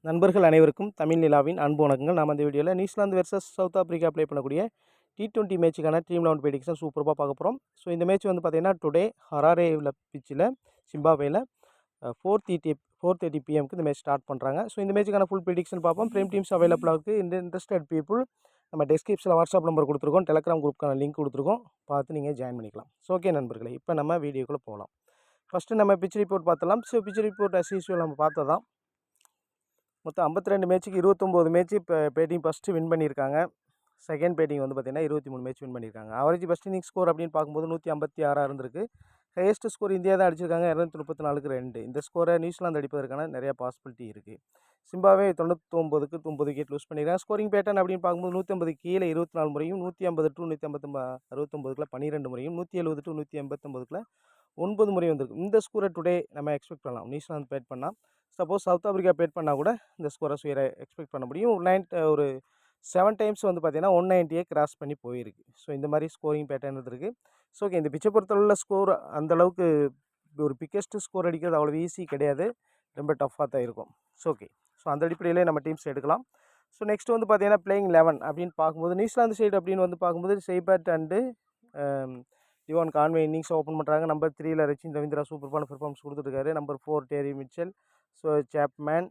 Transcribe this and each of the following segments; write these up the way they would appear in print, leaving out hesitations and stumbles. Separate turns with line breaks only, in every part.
நண்பர்கள் அனைவருக்கும் தமிழ் நிலாவின் அன்பு வணக்கங்கள். நாம் அந்த வீடியோவில் New Zealand versus south Africa play பண்ணக்கூடிய T20 மேட்சுக்கான டீம் 11 ப்ரெடிக்ஷன் சூப்பராக பார்க்க போகிறோம். ஸோ இந்த மேட்ச் வந்து பார்த்தீங்கன்னா டுடே ஹராரேவில் பிச்சில் சிம்பாப்வேயில் 4:30 PM இந்த மேட்ச் ஸ்டார்ட் பண்ணுறாங்க. ஸோ இந்த மேட்சுக்கான ஃபுல் ப்ரெடிக்ஷன் பார்ப்போம். ப்ரீம் டீம்ஸ் அவைலபிளாக இருக்குது. இந்த இன்ட்ரெஸ்டட் பீப்புள் நம்ம டெஸ்கிரிப்ஷனில் வாட்ஸ்அப் நம்பர் கொடுத்துருக்கோம், டெலகிராம் குரூப்புக்கான லிங்க் கொடுத்துருக்கோம், பார்த்து நீங்கள் ஜாயின் பண்ணிக்கலாம். ஸோ ஓகே நண்பர்களே, இப்போ நம்ம வீடியோக்குள்ளே போகலாம். ஃபஸ்ட்டு நம்ம பிச் ரிப்போர்ட் பார்த்தலாம். So pitch report as usual நம்ம பார்த்ததான் மொத்தம் 52 மேட்ச்சுக்கு 29 மேட்ச்சு இப்போ பேட்டிங் ஃபஸ்ட்டு வின் பண்ணியிருக்காங்க. செகண்ட் பேட்டிங் வந்து பார்த்திங்கன்னா 23 மேட்ச் வின் பண்ணியிருக்காங்க. அவரேஜ் ஃபஸ்ட் இன்னிங் ஸ்கோர் அப்படின்னு பார்க்கும்போது 156 இருந்திருக்கு. ஹையஸ்ட் ஸ்கோர் இந்தியா தான் அடிச்சிருக்காங்க, 234க்கு 2. இந்த ஸ்கோரை நியூசிலாந்து அடிப்பதற்கான நிறையா பாசிபிலிட்டி இருக்குது. சிம்பாவே 99க்கு 9 விக்கெட் லூஸ் பண்ணியிருக்காங்க. ஸ்கோரிங் பேட்டர்ன் அப்படின்னு பார்க்கும்போது 150 கீழே 24 முறையும், 150 டு 169க்குள்ள 12 முறையும், 170 டு 189க்குள்ள 9 முறை வந்திருக்கு. இந்த ஸ்கோரை டுடே நம்ம எக்ஸ்பெக்ட் பண்ணலாம். நியூசிலாந்து பேட் பண்ணால், சப்போஸ் சவுத் ஆப்பிரிக்கா பேட் பண்ணால் கூட இந்த ஸ்கோரை எக்ஸ்பெக்ட் பண்ண முடியும். ஒரு 7 டைம்ஸ் வந்து பார்த்தீங்கன்னா 190 கிராஸ் பண்ணி போயிருக்கு. ஸோ இந்த மாதிரி ஸ்கோரிங் பேட்டர்ன் இருக்குது. ஸோ ஓகே, இந்த பிச்சை பொறுத்தளவுல ஸ்கோர் அந்தளவுக்கு ஒரு பிக்கெஸ்ட் ஸ்கோர் அடிக்கிறது அவ்வளோ ஈஸி கிடையாது, ரொம்ப டஃப்பாக தான் இருக்கும். ஸோ ஓகே, ஸோ அந்த அடிப்படையிலே நம்ம டீம்ஸ் எடுக்கலாம். ஸோ நெக்ஸ்ட் வந்து பார்த்தீங்கன்னா பிளேயிங் 11 அப்படின்னு பார்க்கும்போது நியூசிலாந்து சைடு அப்படின்னு வந்து பார்க்கும்போது Seifert and Devon Conway innings open பண்ணுறாங்க. நம்பர் 3ல் ரச்சின் ரவீந்திரா சூப்பரான பெர்ஃபார்மன்ஸ் கொடுத்துருக்காரு. Number 4 Daryl Mitchell, so Chapman,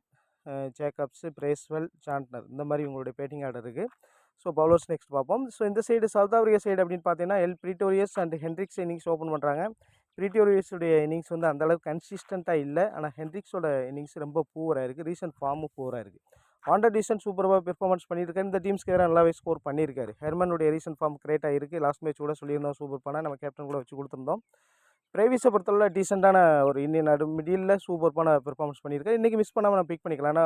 Jacobs, Bracewell, Santner, இந்த மாதிரி உங்களுடைய பேட்டிங் ஆர்டர் இருக்குது. ஸோ பவுலர்ஸ் நெக்ஸ்ட் பார்ப்போம். ஸோ இந்த சைடு சவுத் ஆப்பிரிக்கா சைடு அப்படின்னு பார்த்தீங்கன்னா Pretorius and Hendricks innings open பண்ணுறாங்க. பிரிட்டோரியஸுடைய இன்னிங்ஸ் வந்து அந்தளவுக்கு கன்சிஸ்டண்ட்டாக இல்லை, ஆனால் ஹென்ட்ரிக்ஸோட இன்னிங்ஸ் ரொம்ப பூவராக இருக்குது. ரீசன்ட் ஃபார்மும் பூவராக இருக்குது. ஆண்டர் டீசன் சூப்பராக பெர்ஃபார்மன்ஸ் பண்ணியிருக்காரு. இந்த டீம்ஸ்க்கு எதிராக நல்லாவே ஸ்கோர் பண்ணியிருக்காரு. ஹெர்மனுடைய ரீசன்ட் ஃபார்ம் கிரேட்டாக இருக்குது. லாஸ்ட் மேட்ச் கூட சொல்லியிருந்தோம் சூப்பர் பண்ண, நம்ம கேப்டன் கூட வச்சு கொடுத்துருந்தோம். பிரைவிஸை பொறுத்தவரை டீசெண்டான ஒரு இந்தியன் மிடில் சூப்பரான பெர்ஃபார்மன்ஸ் பண்ணியிருக்காரு. இன்றைக்கி மிஸ் பண்ணாமல் நான் பிக் பண்ணிக்கலாம், ஏன்னா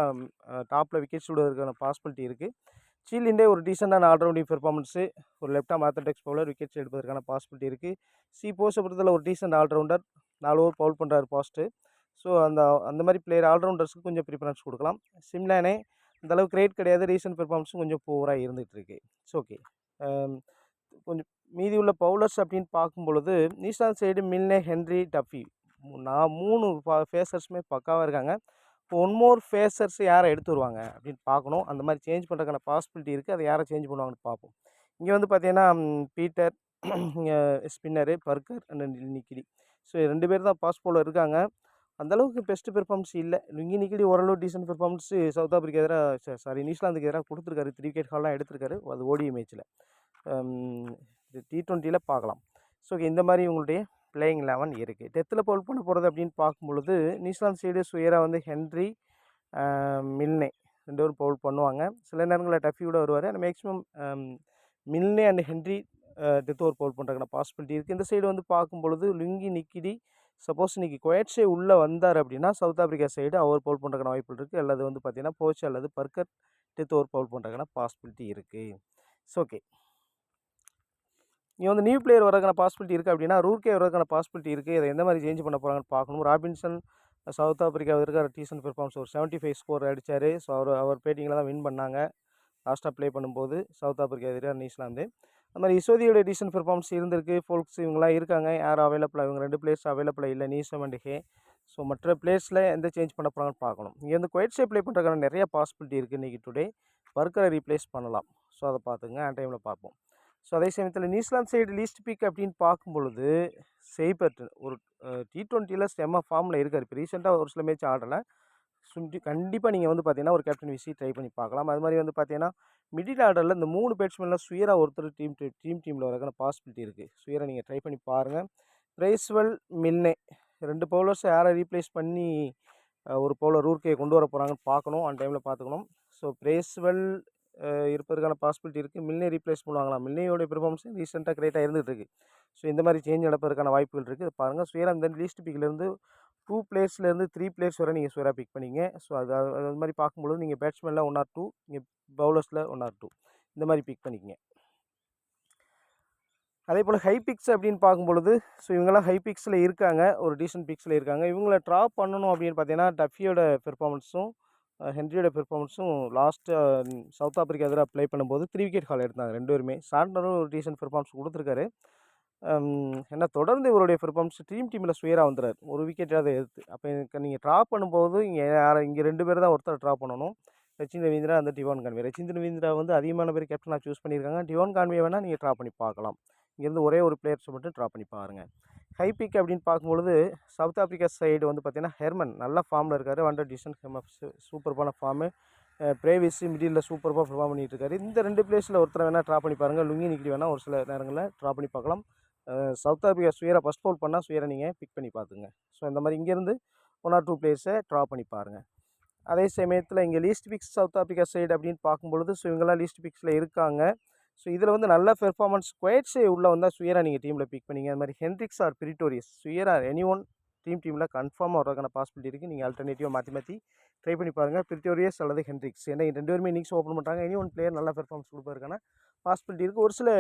டாப்பில் விக்கெட்ஸ் விடுவதற்கான பாசிபிலிட்டி இருக்குது. சீலிண்டே ஒரு டீசெண்டான ஆல்ரவுண்டிங் பெர்ஃபார்மன்ஸு, ஒரு left arm orthodox bowler, wickets எடுப்பதற்கான பாசிபிலிட்டி இருக்குது. போஸை பொறுத்தவரை ஒரு டீசெண்ட் ஆல்ரவுண்டர், 4 ஓவர் பவுல் பண்ணுறாரு பாஸ்ட்டு. ஸோ அந்த மாதிரி பிளேயர் ஆல்ரவுண்டர்ஸுக்கு கொஞ்சம் ப்ரிஃபரன்ஸ் கொடுக்கலாம். சிம்லானே அந்தளவுக்கு ரேட் கிடையாது, ரீசன்ட் பெர்ஃபார்மன்ஸும் கொஞ்சம் பூவராக இருந்துகிட்டு இருக்கு. ஸோ ஓகே, கொஞ்சம் மீதி உள்ள பவுலர்ஸ் அப்படின்னு பார்க்கும் பொழுது New Zealand side Milne, Henry, Duffy, நான் 3 ஃபேஸர்ஸுமே பக்காவாக இருக்காங்க. இப்போ 1 மோர் ஃபேஸர்ஸ் யாரை எடுத்து வருவாங்க அப்படின்னு பார்க்கணும். அந்த மாதிரி சேஞ்ச் பண்ணுறதுக்கான பாசிபிலிட்டி இருக்குது. அதை யாரை சேஞ்ச் பண்ணுவாங்கன்னு பார்ப்போம். இங்கே வந்து பார்த்தீங்கன்னா Peter, spinner, Burger and Ngidi, so 2 பேர் தான் பாஸ் பவுலர் இருக்காங்க. அந்தளவுக்கு பெஸ்ட் பெர்ஃபார்மன்ஸ் இல்லை. நிக்கிடி ஓரளவு டீசென்ட் பெர்ஃபார்மன்ஸு சவுத் ஆப்பிரிக்கா எதிராக நியூசிலாந்துக்கு எதிராக கொடுத்துருக்காரு. 3 விக்கெட் ஹால்லாம் எடுத்திருக்காரு. அது ஓடிஐ மேட்ச்சில். T20யில் பார்க்கலாம். ஸோ இந்த மாதிரி உங்களுடைய பிளேயிங் 11 இருக்குது. டெத்தில் பவுல் பண்ண போகிறது அப்படின்னு பார்க்கும்பொழுது நியூசிலாந்து சைடு சுயராக வந்து ஹென்ரி, மில்னே 2 பேரும் பவுல் பண்ணுவாங்க. சில நேரங்களில் டஃபி கூட வருவார். Maximum Milne and Henry death over Pavul பண்ணுறதுக்கான பாசிபிலிட்டி இருக்குது. இந்த சைடு வந்து பார்க்கும்பொழுது நிக்கிடி, சப்போஸ் இன்றைக்கி குவைட்ஸே உள்ளே வந்தார் அப்படின்னா சவுத் ஆப்பிரிக்கா சைடு அவர் பவுல் பண்ணுறதுக்கான வாய்ப்பு இருக்குது. அல்லது வந்து பார்த்திங்கன்னா போச் அல்லது பர்கர் டெத் ஓவர் பவுல் பண்ணுறதுக்கான பாசிபிலிட்டி இருக்குது. ஸோ ஓகே, இங்கே வந்து நியூ பிளேயர் வரதுக்கான பாசிபிலிட்டி இருக்குது அப்படின்னா ரூர்கே வரதுக்கான பாசிபிலிட்டி இருக்குது. இதை எந்த மாதிரி சேஞ்ச் பண்ண போகிறாங்கன்னு பார்க்கணும். ராபின்சன் சவுத் ஆப்பிரிக்கா இருக்கிற டீசன்ட் பெர்ஃபார்மன்ஸ், ஒரு 75 ஸ்கோர் அடித்தார். ஸோ அவர் பேட்டிங்கில் தான் வின் பண்ணாங்க லாஸ்ட்டாக ப்ளே பண்ணும்போது சவுத் ஆப்பிரிக்கா எதிராக நியூசிலாந்து. அது மாதிரி இசோதியோட டீசன்ட் பெர்ஃபார்மன்ஸ் இருந்திருக்கு. ஃபோல்க்ஸ் இவங்களாம் இருக்காங்க. யார் அவைலபிளாக, இவங்க 2 பிளேயர்ஸ் அவைலபிளாக இல்லை, நீசம் அண்ட் ஹே. ஸோ மற்ற பிளேயர்ஸில் எந்த சேஞ்ச் பண்ண போகிறாங்கன்னு பார்க்கணும். இங்கே வந்து குவைட்ஸே ப்ளே பண்ணுறதுக்கான நிறைய பாசிபிலிட்டி இருக்குது. இன்றைக்கி டுடே பர்கரை ரீப்ளேஸ் பண்ணலாம். ஸோ அதை பார்த்துங்க, ஆன் டைமில் பார்ப்போம். ஸோ அதே சமயத்தில் நியூசிலாந்து சைடு லீஸ்ட் பிக் அப்படின்னு பார்க்கும் பொழுது செய்பர்ட் ஒரு T20யில் செம்ம ஃபார்மில் இருக்கார். இப்போ ரீசெண்டாக ஒரு சில மேட்ச் ஆடலை. கண்டிப்பாக நீங்கள் வந்து பார்த்தீங்கன்னா ஒரு கேப்டன் விசி ட்ரை பண்ணி பார்க்கலாம். அது மாதிரி வந்து பார்த்தீங்கன்னா மிடில் ஆர்டரில் இந்த 3 பேட்ஸ்மேனில் சுயராக ஒருத்தர் டீமில் வரக்கான பாசிபிலிட்டி இருக்குது. சுயராக நீங்கள் ட்ரை பண்ணி பாருங்கள். பிரைஸ்வெல், மில்னே 2 பவுலர்ஸை யாரை ரீப்ளேஸ் பண்ணி ஒரு பவுலர் ரூர்கே கொண்டு வர போகிறாங்கன்னு பார்க்கணும். ஆன் டைமில் பார்த்துக்கணும். ஸோ பிரைஸ்வெல் இருப்பதற்கான பாசிபிலிட்டி இருக்குது. மில்னே ரீப்ளேஸ் பண்ணுவாங்களா? மில்னேயோடைய பெர்ஃபார்மன்ஸ் ரீசெண்டாக கிரேட்டாக இருந்துகிட்டு இருக்குது. ஸோ இந்த மாதிரி சேஞ்ச் நடப்பதற்கான வாய்ப்புகள் இருக்குது. பாருங்கள், சுயராக இந்த லீஸ்ட் பிக்லேருந்து 2 பிளேயர்ஸ்லேருந்து 3 பிளேயர்ஸ் வரை நீங்கள் சுயராக பிக் பண்ணிங்க. ஸோ அது மாதிரி பார்க்கும்பொழுது நீங்கள் பேட்ஸ்மேனில் 1 ஆர் 2, நீங்கள் பவுலர்ஸில் 1 ஆர் 2 இந்த மாதிரி பிக் பண்ணிக்கங்க. அதே போல் ஹை பிக்ஸ் அப்படின்னு பார்க்கும்பொழுது ஸோ இவங்கெல்லாம் ஹை பிக்ஸில் இருக்காங்க, ஒரு டீசன்ட் பிக்ஸில் இருக்காங்க. இவங்கள ட்ராப் பண்ணணும் அப்படின்னு பார்த்தீங்கன்னா டஃபியோட பெர்ஃபார்மன்ஸும் ஹென்ரியோட பெர்ஃபார்மன்ஸும் லாஸ்ட்டு சவுத் ஆப்பிரிக்கா எதிராக ப்ளே பண்ணும்போது 3 விக்கெட் ஹால் எடுத்தாங்க 2 பேருமே. சாண்ட்னரும் ஒரு டீசன்ட் பெர்ஃபார்மன்ஸ் கொடுத்துருக்காரு. ஏன்னா தொடர்ந்து இவருடைய பெர்ஃபார்மன்ஸ் டீமில் சுயராக வந்துறாரு. ஒரு விக்கெட்டாவது எடுத்து. அப்போ எனக்கு நீங்கள் ட்ராப் பண்ணும்போது இங்கே 2 பேர் தான் ஒருத்தர் ட்ராப் பண்ணணும். ரச்சின் ரவீந்திரா அந்த டிவான் கான்வே. ரச்சின் ரவீந்திரா வந்து அதிகமான பேர் கேப்டனாக சூஸ் பண்ணியிருக்காங்க. டிவான் கான்வே வேணால் நீங்கள் ட்ராப் பண்ணி பார்க்கலாம். இங்கேருந்து ஒரே ஒரு பிளேயர்ஸை மட்டும் ட்ராப் பண்ணி பாருங்கள். ஹை பிக் அப்படின்னு பார்க்கும்பொழுது சவுத் ஆஃப்ரிக்கா சைடு வந்து பார்த்தீங்கன்னா ஹெர்மன் நல்ல ஃபார்மில் இருக்கார். 100 டிசன் சூப்பர்பான ஃபார்மு. பிரேவிஸ் மிடில் சூப்பராக பெர்ஃபார்ம் பண்ணிட்டு இருக்காரு. இந்த 2 பிளேஸில் ஒருத்தரை வேணால் ட்ராப் பண்ணி பாருங்கள். லுங்கி நிக்கிலி வேணால் ஒரு சில நேரங்களில் ட்ராப் பண்ணி பார்க்கலாம். சவுத் ஆஃப்ரிக்கா சுயரை ஃபஸ்ட் பவுல் பண்ணால் சுயரை நீங்கள் பிக் பண்ணி பார்த்துங்க. ஸோ இந்த மாதிரி இங்கேருந்து 1 or 2 பிளேயர்ஸை ட்ராப் பண்ணி பாருங்கள். அதே சமயத்தில் இங்கே least picks South Africa side அப்படின்னு பார்க்கும்பொழுது ஸோ இவங்கெல்லாம் லீஸ்ட் பிக்ஸில் இருக்காங்க. ஸோ இதில் வந்து நல்ல பெர்ஃபார்மன்ஸ் குவைட்ஸே உள்ளே வந்தால் சுயரா நீங்கள் டீமில் பிக் பண்ணிங்க. அது மாதிரி ஹென்ட்ரிக்ஸ் ஆர் பிரிட்டோரியஸ் சுயரா எனி ஒன் டீமில் கன்ஃபார்மாக வரதுக்கான பாசிபிலிட்டி இருக்குது. நீங்கள் ஆல்டர்னேட்டிவாக மாற்றி ட்ரை பண்ணி பாருங்கள். பிரிட்டோரியஸ் அல்லது ஹென்ட்ரிக்ஸ். ஏன்னா 2 பேருமே இன்னிங்ஸ் ஓப்பன் பண்ணுறாங்க. எனி ஒன் பிளேயர் நல்ல பெர்ஃபார்மன்ஸ் கொடுப்பதற்கான பாசிபிலிட்டி இருக்குது. ஒரு சில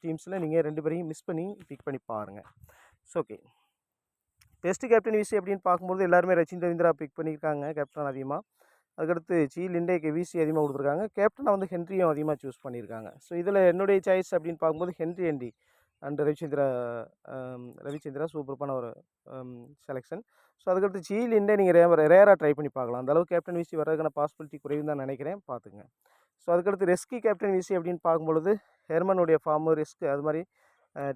டீம்ஸில் நீங்கள் 2 பேரையும் மிஸ் பண்ணி பிக் பண்ணி பாருங்கள். So okay. டெஸ்ட் கேப்டன் விசி அப்படின்னு பார்க்கும்போது எல்லாருமே ரச்சின் ரவீந்திரா பிக் பண்ணியிருக்காங்க கேப்டன் அதிகமாக. அதுக்கடுத்து சீல் இண்டேக்கு விசி அதிகமாக கொடுத்துருக்காங்க. கேப்டனை வந்து ஹென்ரியும் அதிகமாக சூஸ் பண்ணியிருக்காங்க. ஸோ இதில் என்னுடைய சாய்ஸ் அப்படின்னு பார்க்கும்போது ஹென்ரி அண்ட் ரவிச்சந்திரா சூப்பரான ஒரு செலெக்ஷன். ஸோ அதுக்கடுத்து சீல் இண்டே நீங்கள் ரேராக ட்ரை பண்ணி பார்க்கலாம். அந்தளவுக்கு கேப்டன் விசி வர்றதுக்கான பாசிபிலிட்டி குறைவுன்னு தான் நினைக்கிறேன். பார்த்துங்க. ஸோ அதுக்கடுத்து ரெஸ்கி கேப்டன் விசி அப்படின்னு பார்க்கும்பொழுது ஹெர்மனுடைய ஃபார்மு ரிஸ்க் அது மாதிரி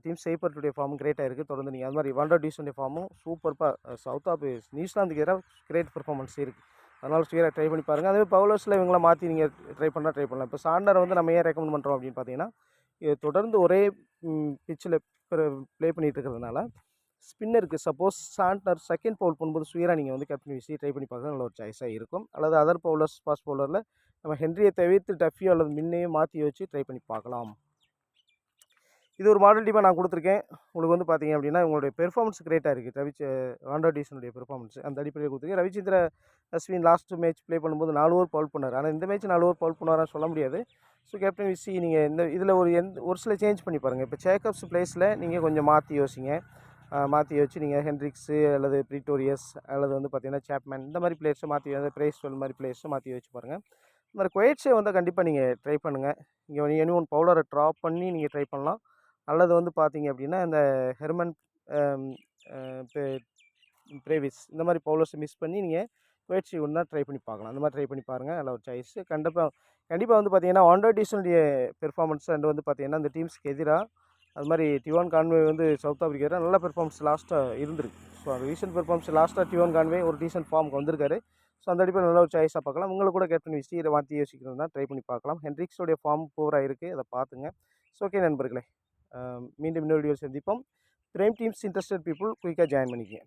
டீம் சேப்பர்ட்டுடைய ஃபார்மும் கிரேட்டாக இருக்குது. தொடர்ந்து நீங்கள் அது மாதிரி வாண்டர் டியூசனுடைய ஃபார்மும் சூப்பராக சவுத் நியூசிலாந்துக்கு எதிராக கிரேட் பெர்ஃபார்மன்ஸ் இருக்குது. அதனால் சுயராக ட்ரை பண்ணி பாருங்கள். அதே பவுலர்ஸில் இவங்கள மாற்றி நீங்கள் ட்ரை பண்ணலாம். இப்போ சாண்டரை வந்து நம்ம ஏன் ரெக்கமெண்ட் பண்ணுறோம் அப்படின்னு பார்த்தீங்கன்னா தொடர்ந்து ஒரே பிச்சில் ப்ளே பண்ணிகிட்டு இருக்கிறதுனால ஸ்பின்னருக்கு சப்போஸ் சாண்டர் செகண்ட் பவுல் பண்ணும்போது சுயராக நீங்கள் வந்து கேப்டன் விசி ட்ரை பண்ணி பார்க்குறது நல்ல ஒரு சாய்ஸாக இருக்கும். அல்லது அதர் பவுலர்ஸ் ஃபாஸ்ட் பவுலரில் நம்ம ஹென்ரியை தவிர்த்து டஃபியோ அல்லது மின்னையும் மாற்றி வச்சு ட்ரை பண்ணி பார்க்கலாம். இது ஒரு மாடல் டீமாக நான் கொடுத்துருக்கேன். உங்களுக்கு வந்து பார்த்தீங்க அப்படின்னா உங்களுடைய பெர்ஃபார்மன்ஸ் கிரேட்டாக இருக்குது. வாண்டர் டியூசனுடைய பெர்ஃபார்மன்ஸ் அந்த அடிப்படையில் கொடுத்துருக்கேன். Ravichandra Ashwin last match play பண்ணும்போது 4 ஓவர் பவுல் பண்ணார். ஆனால் இந்த மேட்ச் 4 ஓவர் பவுல் பண்ணாரான்னு சொல்ல முடியாது. ஸோ கேப்டன் விசி நீங்கள் இந்த இதில் ஒரு சில சேஞ்ச் பண்ணி பாருங்கள். இப்போ சேக்கப்ஸ் பிளேஸில் நீங்கள் கொஞ்சம் மாற்றி யோசிங்க. மாற்றி வச்சு நீங்கள் ஹென்ட்ரிக்ஸு அல்லது பிரிட்டோரியஸ் அல்லது வந்து பார்த்தீங்கன்னா சாப்மேன் இந்த மாதிரி பிளேயர்ஸை மாற்றி பிரேஸ்வெல் மாதிரி பிளேயர்ஸை மாற்றி வச்சு பாருங்கள். இந்த மாதிரி குவைட்ஸே வந்து கண்டிப்பாக நீங்கள் ட்ரை பண்ணுங்கள். இங்கே எனி ஒன் பவுலரை ட்ராப் பண்ணி நீங்கள் ட்ரை பண்ணலாம். அல்லது வந்து பார்த்தீங்க அப்படின்னா இந்த ஹெர்மன் பிரேவிஸ் இந்த மாதிரி பவுலர்ஸை மிஸ் பண்ணி நீங்கள் குவைட்ஸை ஒன்றா ட்ரை பண்ணி பார்க்கலாம். அந்த மாதிரி ட்ரை பண்ணி பாருங்கள். நல்ல ஒரு சாய்ஸு. கண்டிப்பாக வந்து பார்த்தீங்கன்னா வாண்டர் டியூசனுடைய பெர்ஃபார்மன்ஸ் அண்ட் வந்து பார்த்தீங்கன்னா இந்த டீம்ஸ்க்கு எதிராக அது மாதிரி டிவான் கான்வே வந்து சவுத் ஆஃப்ரிக்கா நல்ல பெர்ஃபார்மன்ஸ் லாஸ்ட்டாக இருந்திருக்கு. ஸோ அந்த ரீசன்ட் பெர்ஃபார்மன்ஸ் லாஸ்ட்டாக டிவான் கான்வே ஒரு டீசன்ட் ஃபார்முக்கு வந்திருக்காரு. ஸோ அந்த அடிப்படையில் நல்ல ஒரு சாய்ஸாக பார்க்கலாம். உங்களுக்கு கூட கேப்டன் விசி இதை மாற்றி யோசிக்கிறதுனா ட்ரை பண்ணி பார்க்கலாம். ஹென்ட்ரிக்ஸோடைய ஃபார்ம் பூராக இருக்குது. அதை பார்த்துங்க. ஸோ ஓகே நண்பர்களே, மீண்டும் இன்னொரு வீடியோ சந்திப்போம். பிரேம் டீம்ஸ் இன்ட்ரெஸ்டட் பீப்புள் குயிக்காக ஜாயின் பண்ணிக்கங்க.